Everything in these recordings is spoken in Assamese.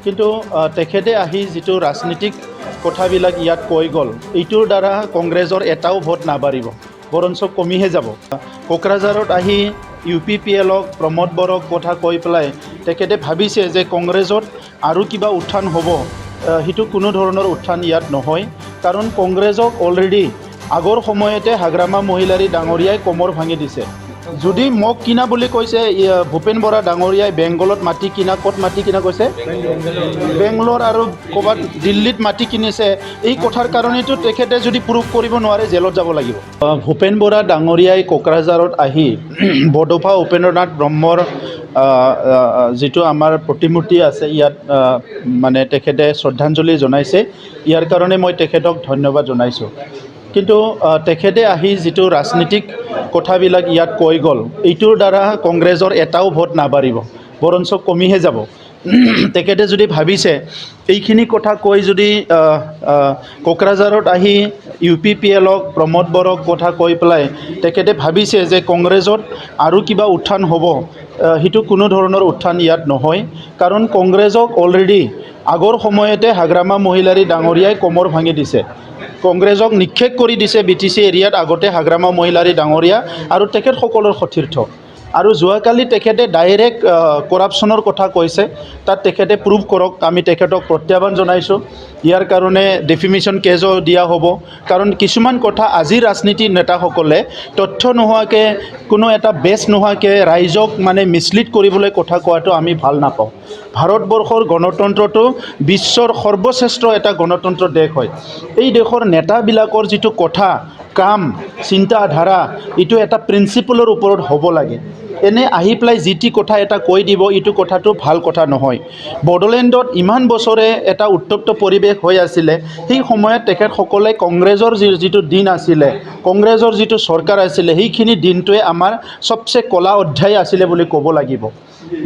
কিন্তু তেখেতে আহি যিটো ৰাজনীতিক কথাবিলাক ইয়াত কৈ গ'ল, এইটোৰ দ্বাৰা কংগ্ৰেছৰ এটাও ভোট নাবাঢ়িব, বৰঞ্চ কমিহে যাব। কোকৰাঝাৰত আহি UPPLক প্ৰমোদ বড়োক কথা কৈ পেলাই তেখেতে ভাবিছে যে কংগ্ৰেছত আৰু কিবা উত্থান হ'ব। সেইটো কোনো ধৰণৰ উত্থান ইয়াত নহয়, কাৰণ কংগ্ৰেছক অলৰেডি আগৰ সময়তে হাগ্ৰামা মহিলাৰী ডাঙৰীয়াই কোমৰ ভাঙি দিছে। যদি মোক কিনা বুলি কৈছে ভূপেন বৰা ডাঙৰীয়াই বেংগলত মাটি কিনা, ক'ত মাটি কিনা কৈছে? বেংগলোৰ আৰু ক'ৰবাত দিল্লীত মাটি কিনিছে। এই কথাৰ কাৰণেতো তেখেতে যদি প্ৰুভ কৰিব নোৱাৰে জেলত যাব লাগিব। ভূপেন বৰা ডাঙৰীয়াই কোকৰাঝাৰত আহি বডোফা উপেন্দ্ৰনাথ ব্ৰহ্মৰ যিটো আমাৰ প্ৰতিমূৰ্তি আছে ইয়াত মানে তেখেতে শ্ৰদ্ধাঞ্জলি জনাইছে। ইয়াৰ কাৰণে মই তেখেতক ধন্যবাদ জনাইছোঁ। কিন্তু তেখেতে আহি যিটো ৰাজনীতিক কথাবিলাক ইয়াত কৈ গ'ল, এইটোৰ দ্বাৰা কংগ্ৰেছৰ এটাও ভোট নাবাঢ়িব, বৰঞ্চ কমিহে যাব। তেখেতে যদি ভাবিছে এইখিনি কথা কৈ যদি কোকৰাঝাৰত আহি UPPLক প্ৰমোদ বড়োক কথা কৈ পেলাই তেখেতে ভাবিছে যে কংগ্ৰেছত আৰু কিবা উত্থান হ'ব। সেইটো কোনো ধৰণৰ উত্থান ইয়াত নহয়, কাৰণ কংগ্ৰেছক অলৰেডি আগৰ সময়তে হাগ্ৰামা মহিলাৰী ডাঙৰীয়াই কোমৰ ভাঙি দিছে। কংগ্ৰেছক নিক্ষেপ কৰি দিছে BTC এৰিয়াত আগতে হাগ্ৰামা মহিলাৰী ডাঙৰীয়া আৰু তেখেতসকলৰ সতীৰ্থ। আৰু যোৱাকালি তেখেতে ডাইৰেক্ট কৰাপশ্যনৰ কথা কৈছে, তাত তেখেতে প্ৰুভ কৰক। আমি তেখেতক প্ৰত্যাহ্বান জনাইছোঁ। ইয়াৰ কাৰণে ডেফিমেশ্যন কেছো দিয়া হ'ব, কাৰণ কিছুমান কথা আজিৰ ৰাজনীতিৰ নেতাসকলে তথ্য নোহোৱাকৈ, কোনো এটা বেছ নোহোৱাকৈ ৰাইজক মানে মিছলিড কৰিবলৈ কথা কোৱাটো আমি ভাল নাপাওঁ। ভাৰতবৰ্ষৰ গণতন্ত্ৰটো বিশ্বৰ সৰ্বশ্ৰেষ্ঠ এটা গণতন্ত্ৰ দেশ হয়। এই দেশৰ নেতাবিলাকৰ যিটো কথা, কাম, চিন্তাধাৰা, এইটো এটা প্ৰিন্সিপলৰ ওপৰত হ'ব লাগে। এনে আহি পেলাই যি টি কথা এটা কৈ দিব, এইটো কথাটো ভাল কথা নহয়। বড়োলেণ্ডত ইমান বছৰে এটা উত্তপ্ত পৰিৱেশ হৈ আছিলে, সেই সময়ত তেখেতসকলে কংগ্ৰেছৰ যিটো দিন আছিলে, কংগ্ৰেছৰ যিটো চৰকাৰ আছিলে, সেইখিনি দিনটোৱে আমাৰ চবচে কলা অধ্যায় আছিলে বুলি ক'ব লাগিব।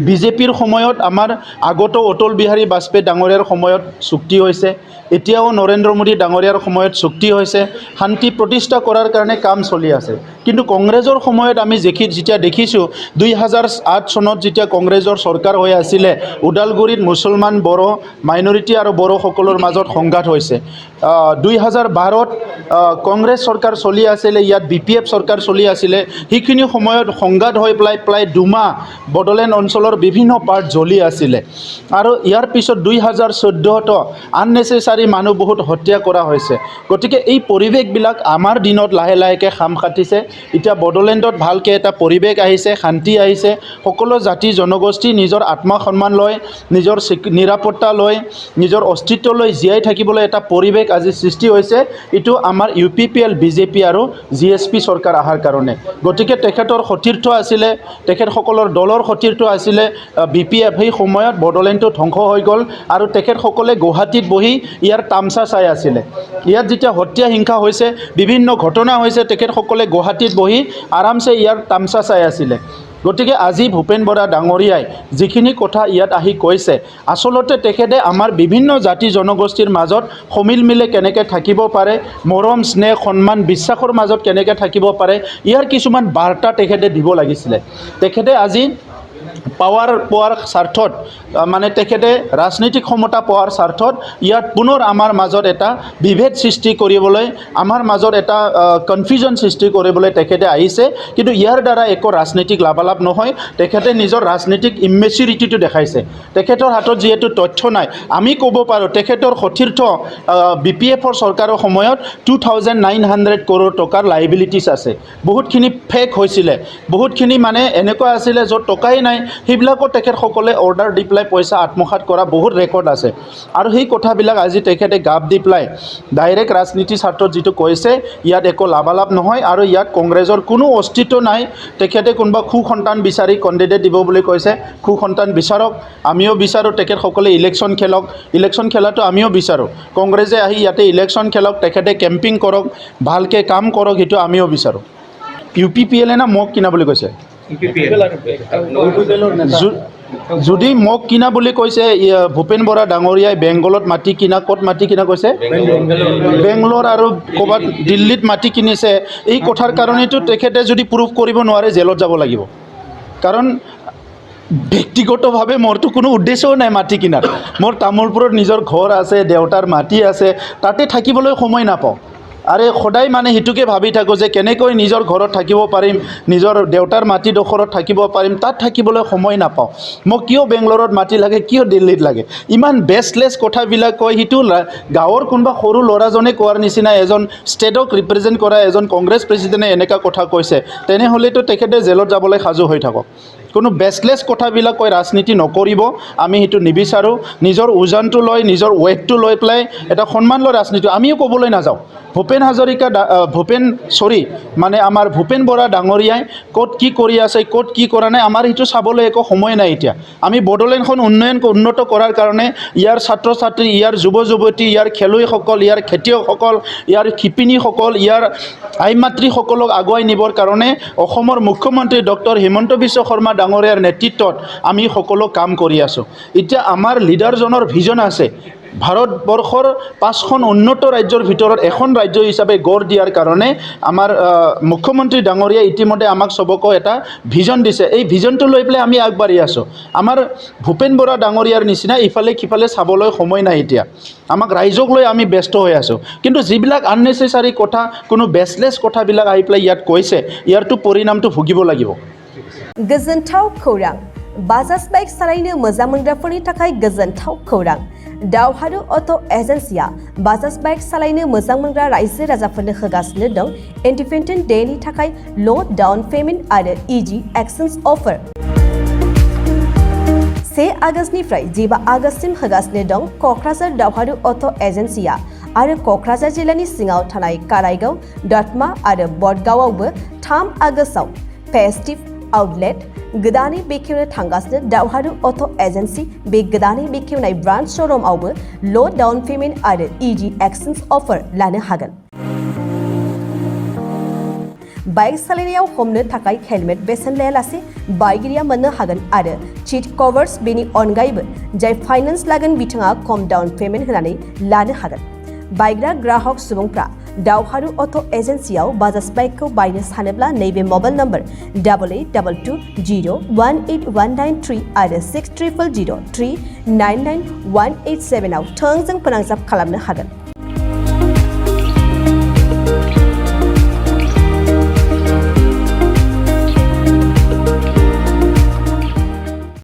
BJPৰ সময়ত আমাৰ আগতো অটল বিহাৰী বাজপেয়ী ডাঙৰীয়াৰ সময়ত চুক্তি হৈছে, এতিয়াও নৰেন্দ্ৰ মোদী ডাঙৰীয়াৰ সময়ত চুক্তি হৈছে, শান্তি প্ৰতিষ্ঠা কৰাৰ কাৰণে কাম চলি আছে। কিন্তু কংগ্ৰেছৰ সময়ত আমি যেতিয়া দেখিছোঁ 2008 চনত যেতিয়া কংগ্ৰেছৰ চৰকাৰ হৈ আছিলে, ওদালগুৰিত মুছলমান বড়ো মাইনৰিটি আৰু বড়োসকলৰ মাজত সংঘাত হৈছে। 2012ত কংগ্ৰেছ চৰকাৰ চলি আছিলে, ইয়াত BPF চৰকাৰ চলি আছিলে। সেইখিনি সময়ত সংঘাত হৈ প্ৰায় দুমাহ বড়োলেণ্ড অঞ্চলৰ বিভিন্ন পাৰ্ট জ্বলি আছিলে। আৰু ইয়াৰ পিছত 2014তো আননেচেচাৰী মানুহ বহুত হত্যা কৰা হৈছে। গতিকে এই পৰিৱেশবিলাক আমাৰ দিনত লাহে লাহেকৈ খাম খাটিছে। এতিয়া বড়োলেণ্ডত ভালকৈ এটা পৰিৱেশ আহিছে, শান্তি আহিছে। সকলো জাতি জনগোষ্ঠী নিজৰ আত্মসন্মান লৈ, নিজৰ নিৰাপত্তা লৈ, নিজৰ অস্তিত্ব লৈ জীয়াই থাকিবলৈ এটা পৰিৱেশ আজি সৃষ্টি হৈছে। এইটো আমাৰ UPPL, BJP আৰু GSP চৰকাৰ অহাৰ কাৰণে। গতিকে তেখেতৰ সতীৰ্থ আছিলে, তেখেতসকলৰ দলৰ সতীৰ্থ আছিলে BPF। সেই সময়ত বড়োলেণ্ডটো ধ্বংস হৈ গ'ল আৰু তেখেতসকলে গুৱাহাটীত বহি ইয়াৰ তামচা চাই আছিলে। ইয়াত যেতিয়া হত্যা হিংসা হৈছে, বিভিন্ন ঘটনা হৈছে, তেখেতসকলে গুৱাহাটীত বহি আৰামছে ইয়াৰ তামচা চাই আছিলে। গতিকে আজি ভূপেন বৰা ডাঙৰীয়াই যিখিনি কথা ইয়াত আহি কৈছে, আচলতে তেখেতে আমাৰ বিভিন্ন জাতি জনগোষ্ঠীৰ মাজত সমিল মিলে কেনেকৈ থাকিব পাৰে, মৰম স্নেহ সন্মান বিশ্বাসৰ মাজত কেনেকৈ থাকিব পাৰে, ইয়াৰ কিছুমান বাৰ্তা তেখেতে দিব লাগিছিলে। তেখেতে আজি পাৱাৰ পোৱাৰ স্বাৰ্থত, মানে তেখেতে ৰাজনৈতিক ক্ষমতা পোৱাৰ স্বাৰ্থত ইয়াত পুনৰ আমাৰ মাজত এটা বিভেদ সৃষ্টি কৰিবলৈ, আমাৰ মাজত এটা কনফিউজন সৃষ্টি কৰিবলৈ তেখেতে আহিছে। কিন্তু ইয়াৰ দ্বাৰা একো ৰাজনৈতিক লাভালাভ নহয়। তেখেতে নিজৰ ৰাজনৈতিক ইমেচিউৰিটিটো দেখাইছে। তেখেতৰ হাতত যিহেতু তথ্য নাই, আমি ক'ব পাৰোঁ তেখেতৰ সতীৰ্থ BPFৰ চৰকাৰৰ সময়ত 2900 crore টকাৰ লাইবিলিটিছ আছে। বহুতখিনি ফেক হৈছিলে, বহুতখিনি মানে এনেকুৱা আছিলে য'ত টকাই নাই, সেইবিলাকো তেখেতসকলে অৰ্ডাৰ দি পেলাই পইচা আত্মসাৎ কৰা বহুত ৰেকৰ্ড আছে। আৰু সেই কথাবিলাক আজি তেখেতে গাপ দি পেলাই ডাইৰেক্ট ৰাজনীতিৰ স্বাৰ্থত যিটো কৈছে, ইয়াত একো লাভালাভ নহয় আৰু ইয়াত কংগ্ৰেছৰ কোনো অস্তিত্ব নাই। তেখেতে কোনোবা সন্তান বিচাৰি কেণ্ডিডেট দিব বুলি কৈছে, সন্তান বিচাৰক, আমিও বিচাৰোঁ তেখেতসকলে ইলেকশ্যন খেলক, ইলেকশ্যন খেলাটো আমিও বিচাৰোঁ। কংগ্ৰেছে আহি ইয়াতে ইলেকশ্যন খেলক, তেখেতে কেম্পিং কৰক, ভালকৈ কাম কৰক, সেইটো আমিও বিচাৰোঁ। UPPL না মোক কিনা বুলি কৈছে? যদি মোক কিনা বুলি কৈছে ভূপেন বৰা ডাঙৰীয়াই বেংগলত মাটি কিনা, ক'ত মাটি কিনা কৈছে? বেংগলোৰ আৰু ক'ৰবাত দিল্লীত মাটি কিনিছে। এই কথাৰ কাৰণেতো তেখেতে যদি প্ৰুভ কৰিব নোৱাৰে জেলত যাব লাগিব। কাৰণ ব্যক্তিগতভাৱে মোৰতো কোনো উদ্দেশ্যও নাই মাটি কিনাৰ মোৰ তামোলপুৰত নিজৰ ঘৰ আছে দেউতাৰ মাটি আছে তাতে থাকিবলৈ সময় নাপাওঁ আৰু সদায় মানে সেইটোকে ভাবি থাকোঁ যে কেনেকৈ নিজৰ ঘৰত থাকিব পাৰিম নিজৰ দেউতাৰ মাটিডোখৰত থাকিব পাৰিম তাত থাকিবলৈ সময় নাপাওঁ মোক কিয় বেংগলোৰত মাটি লাগে কিয় দিল্লীত লাগে ইমান বেষ্টলেছ কথাবিলাক কয় সেইটো গাঁৱৰ কোনোবা সৰু ল'ৰাজনে কোৱাৰ নিচিনা এজন ষ্টেটক ৰিপ্ৰেজেণ্ট কৰা এজন কংগ্ৰেছ প্ৰেছিডেণ্টে এনেকুৱা কথা কৈছে তেনেহ'লেতো তেখেতে জেলত যাবলৈ সাজু হৈ থাকক কোনো বেষ্টলেছ কথাবিলাক কৈ ৰাজনীতি নকৰিব আমি সেইটো নিবিচাৰোঁ নিজৰ ওজনটো লৈ নিজৰ ৱেইটটো লৈ পেলাই এটা সন্মান লৈ ৰাজনীতি আমিও ক'বলৈ নাযাওঁ ভূপেন হাজৰিকা মানে আমাৰ ভূপেন বৰা ডাঙৰীয়াই ক'ত কি কৰি আছে ক'ত কি কৰা নাই আমাৰ সেইটো চাবলৈ একো সময় নাই এতিয়া আমি বড়োলেণ্ডখন উন্নত কৰাৰ কাৰণে ইয়াৰ ছাত্ৰ ছাত্ৰী ইয়াৰ যুৱ যুৱতী ইয়াৰ খেলুৱৈসকল ইয়াৰ খেতিয়কসকল ইয়াৰ শিপিনীসকল ইয়াৰ আই মাতৃসকলক আগুৱাই নিবৰ কাৰণে অসমৰ মুখ্যমন্ত্ৰী ডক্টৰ হিমন্ত বিশ্ব শৰ্মা ডাঙৰীয়াৰ নেতৃত্বত আমি সকলো কাম কৰি আছোঁ এতিয়া আমাৰ লিডাৰজনৰ ভিজন আছে ভাৰতবৰ্ষৰ 5খন উন্নত ৰাজ্যৰ ভিতৰত এখন ৰাজ্য হিচাপে গঢ় দিয়াৰ কাৰণে আমাৰ মুখ্যমন্ত্ৰী ডাঙৰীয়াই ইতিমধ্যে আমাক সবকো এটা ভিজন দিছে এই ভিজনটো লৈ পেলাই আমি আগবাঢ়ি আছোঁ আমাৰ ভূপেন বৰা ডাঙৰীয়াৰ নিচিনা ইফালে সিফালে চাবলৈ সময় নাই এতিয়া আমাক ৰাইজক লৈ আমি ব্যস্ত হৈ আছোঁ কিন্তু যিবিলাক আননেচেচাৰী কথা কোনো বেচলেছ কথাবিলাক আহি পেলাই ইয়াত কৈছে ইয়াৰটো পৰিণামটো ভুগিব লাগিব गोजोनथाव खौरां बाजाज बाइक सालायनो मोजां मोनग्राफोरनि थाखाय गोजोनथाव खौरां दावहारु अट' एजेन्सिया बाजाज बाइक सालायनो मोजां मोनग्रा रायजो राजाफोरनो होगासिनो दं इन्डिपेन्डेन्ट डेनि थाखाय ल' डाउन पेमेन्ट आरो इजि एक्सचेन्ज अफार 1 आगस्तनिफ्राय 15 आगस्तसिम होगासिनो दं क'क्राझार दावहारु अट' एजेन्सिया आरो क'क्राझार जिल्लानि सिङाव थानाय काराइगाव दतमा आरो बडगावआवबो 3 आगस्टआव फेस्टिभ आउटलेट गोदानै बेखेवनो थांगासिनो दावहारु अट' एजेन्सि बे गोदानै बेखेवनाय ब्रान्च श'रुमआवबो ल' डाउन पेमेन्ट आरो इजि एक्सचेन्ज अफार लानो हागोन बाइक सालायनायाव हमनो थाखाय हेलमेट बेसेन लायालासे बाइगिरिया मोननो हागोन आरो सीट कभार्स बेनि अनगायैबो जाय फाइनान्स लागोन बिथाङा खम डाउन पेमेन्ट होनानै लानो हागोन बायग्रा ग्राहक सुबुंफ्रा दावहारु अट' एजेन्सियाव बाजाज बाइकखौ बायनो सानोब्ला नैबे मबाइल नम्बर 8822018193 आरो 600003991187 आव थोंजों फोनांजाब खालामनो हागोन